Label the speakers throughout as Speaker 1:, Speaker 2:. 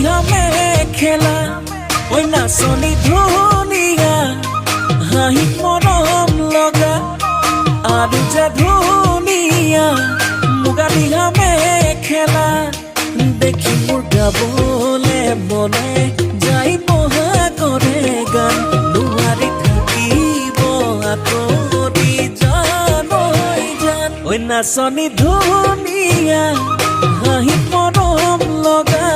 Speaker 1: হামে খেলা ওই নাচনি ধুনীয়া হাঁহি মৰম লগা আৰু যে ধুনীয়া মুগালি হামে খেলা দেখি মোৰ গাবলে মনে যাই বহাগৰে গান নোৱাৰি থাকিব আঁতৰি জান ঐ নাচনি ধুনীয়া হাঁহি মৰম লগা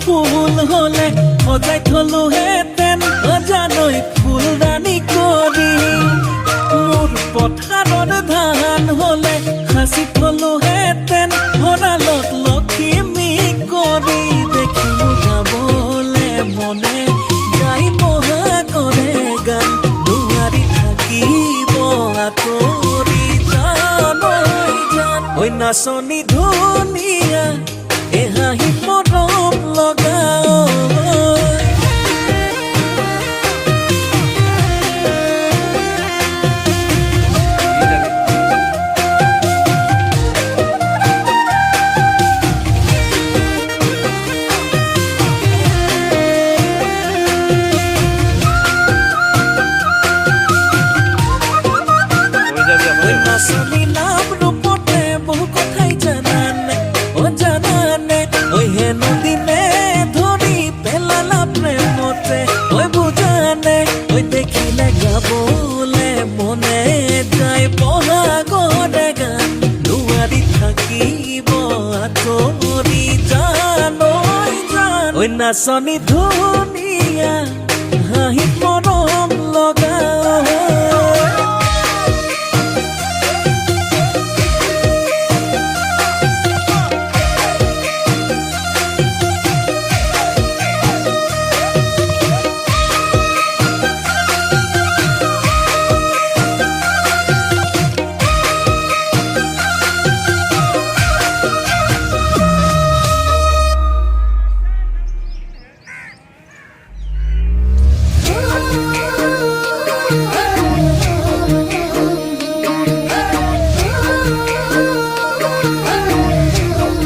Speaker 1: ফুল হলে সজাই থলো হেতেন অজানৈ ফুলদানি কৰি মোৰ পথাৰত ধান হলে সাঁচি থলো হেতেন ভঁৰালত লখিমী কৰি দেখি গাবলে মনে গাই বহাগৰে গান নোৱাৰি থাকিব আঁতৰি জান ঐ নাচনি ধুনীয়া এ হাঁহি মৰম লগা নাচনি নাম ৰূপতে বহু কথাই জানানে অ জানানে ঐ হেনো দিনে ধৰি পেলালা প্ৰেমতে ঐ বুজানে ঐ দেখিলে গাবলে মনে যায় বহাগৰে গান নোৱাৰি থাকিব আঁতৰি জান ঐ নাচনি ধুনীয়া